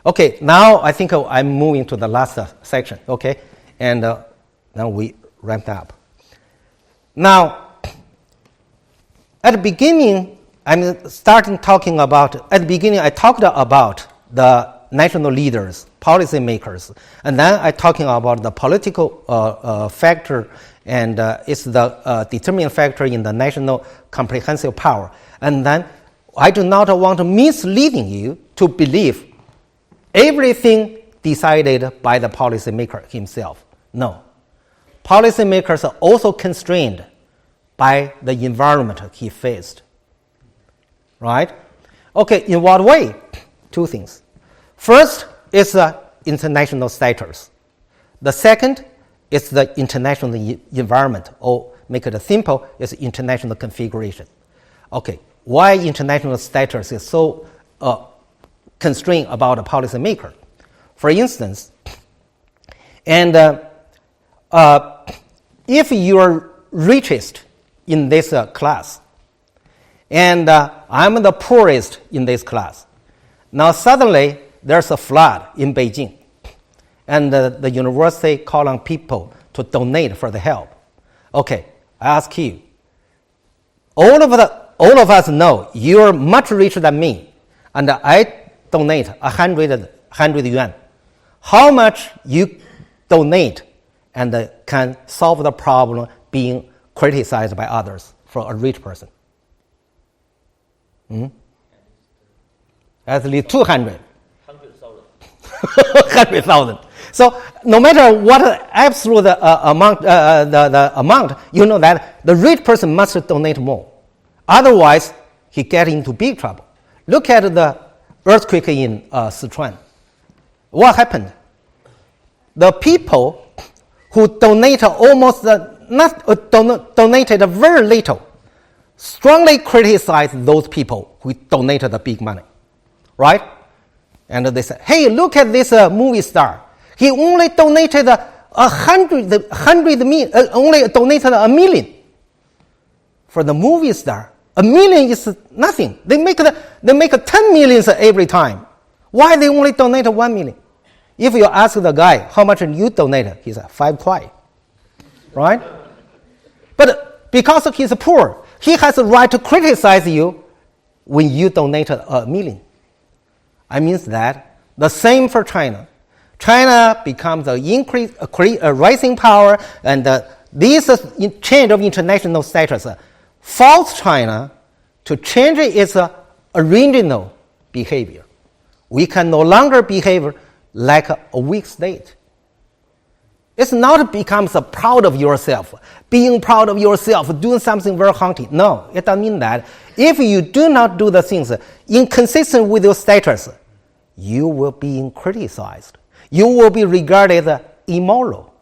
Okay, now I think I'm moving to the last section, okay? And now we ramped up. Now, at the beginning, I'm starting talking about, at the beginning I talked about the national leaders, policymakers, and then I'm talking about the political factor, and it's the determining factor in the national comprehensive power. And then I do not want to misleading you to believe everything decided by the policymaker himself. No. Policymakers are also constrained by the environment he faced. Right? Okay, in what way? Two things. First is international status. The second is the international environment, or make it simple, is international configuration. Okay, why international status is so constrained about a policymaker? For instance, and if you're richest in this class, and I'm the poorest in this class, now suddenly there's a flood in Beijing, and the university call on people to donate for the help. Okay, I ask you, all of us know you're much richer than me, and I donate 100 yuan. How much you donate and can solve the problem being criticized by others for a rich person? At least 200. 100,000. So no matter what absolute amount, the amount, you know that the rich person must donate more. Otherwise, he get into big trouble. Look at the earthquake in Sichuan. What happened? The people who donated donated very little strongly criticized those people who donated the big money, right? And they said, hey, look at this movie star. He only donated only donated $1 million. For the movie star, $1 million is nothing. They make 10 millions every time. Why they only donate $1 million? If you ask the guy how much you donated, he said 5 kuai, right? But because he's poor, he has a right to criticize you when you donated $1 million. I mean that the same for China. China becomes a rising power, and this change of international status forced China to change its original behavior. We can no longer behave like a weak state. It's not becomes proud of yourself, being proud of yourself, doing something very haughty. No, it doesn't mean that. If you do not do the things inconsistent with your status, you will be criticized. You will be regarded immoral,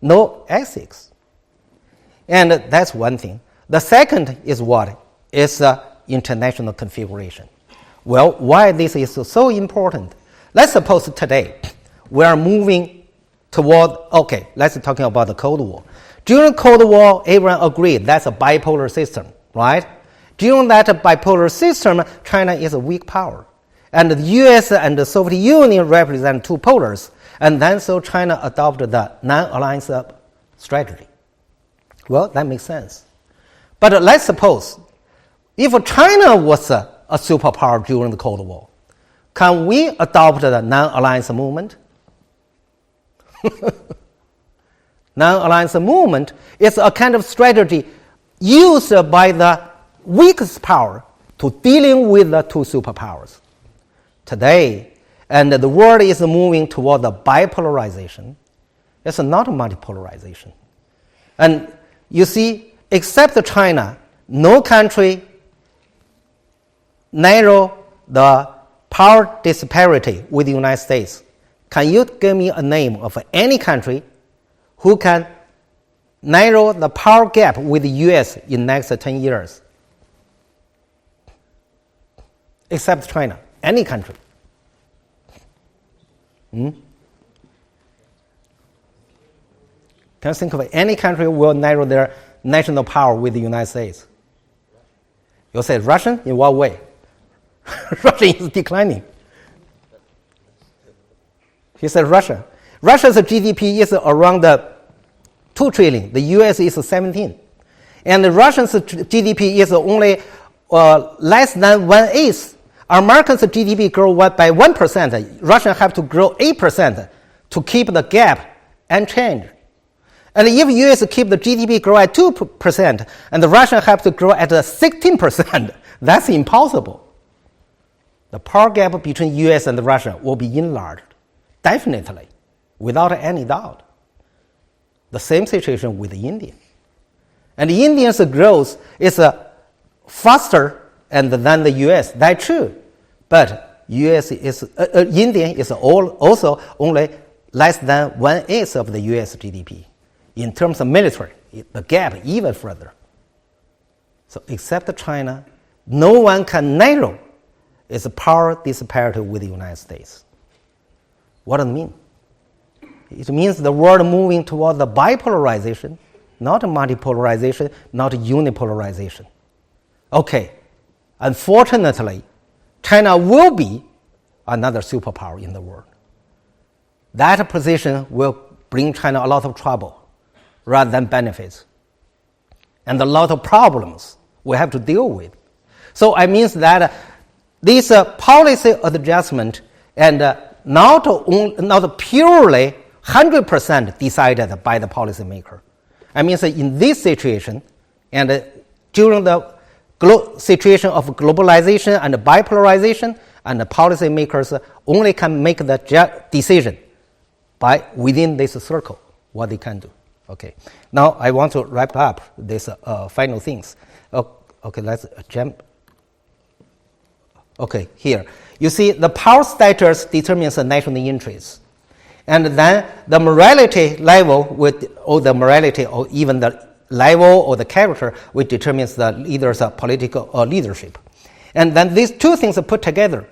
no ethics. And that's one thing. The second is what? It's international configuration. Well, why this is so important? Let's suppose today we are moving toward, okay, let's talking about the Cold War. During the Cold War, everyone agreed that's a bipolar system, right? During that bipolar system, China is a weak power. And the US and the Soviet Union represent two polars. And then so China adopted the non-alliance strategy. Well, that makes sense. But let's suppose if China was a superpower during the Cold War, can we adopt the non-alliance movement? Non-alliance movement is a kind of strategy used by the weakest power to dealing with the two superpowers. Today, and the world is moving toward the bipolarization. It's not multipolarization. And you see, except China, no country narrow the power disparity with the United States. Can you give me a name of any country who can narrow the power gap with the US in next 10 years? Except China. Any country. Can you think of any country who will narrow their national power with the United States? You say Russian? In what way? Russia is declining. He said Russia. Russia's GDP is around 2 trillion. The US is 17. And the Russian's GDP is only less than 1/8. Americans' GDP grow by 1%. Russia have to grow 8% to keep the gap unchanged. And if US keep the GDP grow at 2%, and the Russia have to grow at 16%, that's impossible. The power gap between US and Russia will be enlarged, definitely, without any doubt. The same situation with India. And India's growth is faster than the US. That's true. But India is also only less than 1/8 of the US GDP. In terms of military, the gap even further. So except China, no one can narrow its power disparity with the United States. What does it mean? It means the world moving toward the bipolarization, not multipolarization, not unipolarization. Okay, unfortunately, China will be another superpower in the world. That position will bring China a lot of trouble rather than benefits, and a lot of problems we have to deal with. So it means that this policy adjustment and not purely 100% decided by the policymaker. I mean, in this situation, and during the situation of globalization and bipolarization, and the policymakers only can make the decision by within this circle, what they can do. Okay. Now I want to wrap up these final things. Okay, let's jump. Okay, here. You see, the power status determines the national interests. And then the morality level, or the morality, or even the level or the character, which determines the leader's political leadership. And then these two things are put together,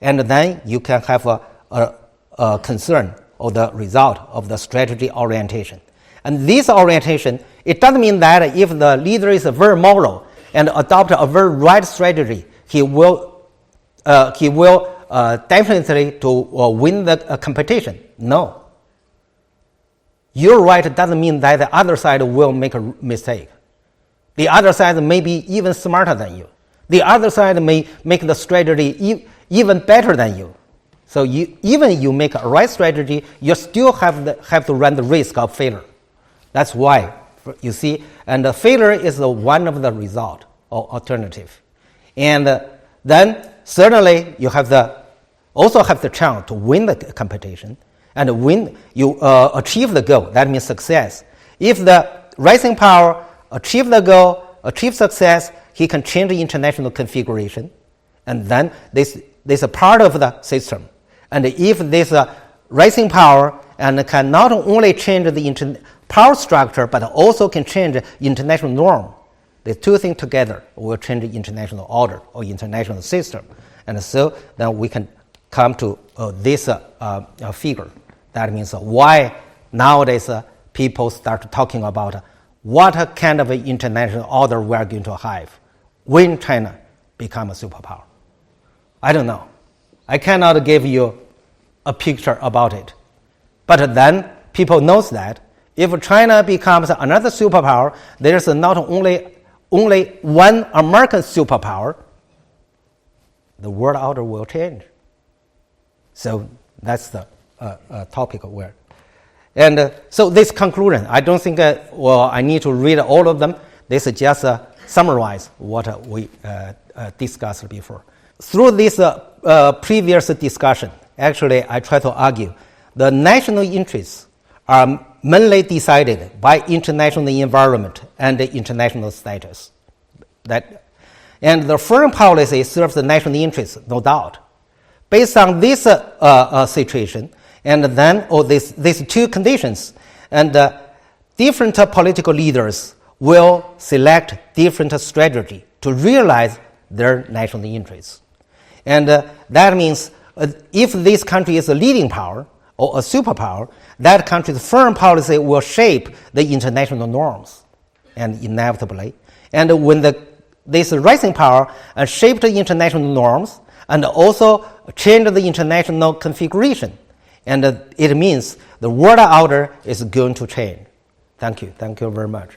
and then you can have a concern or the result of the strategy orientation. And this orientation, it doesn't mean that if the leader is very moral and adopt a very right strategy, he will definitely to win the competition. No. You're right doesn't mean that the other side will make a mistake. The other side may be even smarter than you. The other side may make the strategy even better than you. So even you make a right strategy, you still have to run the risk of failure. That's why, you see, and the failure is one of the result or alternative. And then certainly you also have the chance to win the competition, and when you achieve the goal, that means success. If the rising power achieve the goal, achieve success, he can change the international configuration, and then this is a part of the system. And if this rising power and can not only change the power structure, but also can change the international norm, the two things together will change the international order or international system. And so then we can come to this figure. That means why nowadays people start talking about what kind of international order we are going to have when China becomes a superpower. I don't know. I cannot give you a picture about it. But then people knows that if China becomes another superpower, there is not only one American superpower, the world order will change. So that's the topic where. And so this conclusion, I don't think, I need to read all of them. This is just summarize what we discussed before. Through this previous discussion, actually, I try to argue the national interests are mainly decided by international environment and international status. And the foreign policy serves the national interests, no doubt. Based on this situation, and then these two conditions, and different political leaders will select different strategy to realize their national interests. And that means if this country is a leading power or a superpower, that country's foreign policy will shape the international norms, and inevitably. And when this rising power shape the international norms and also change the international configuration, And it means the world order is going to change. Thank you. Thank you very much.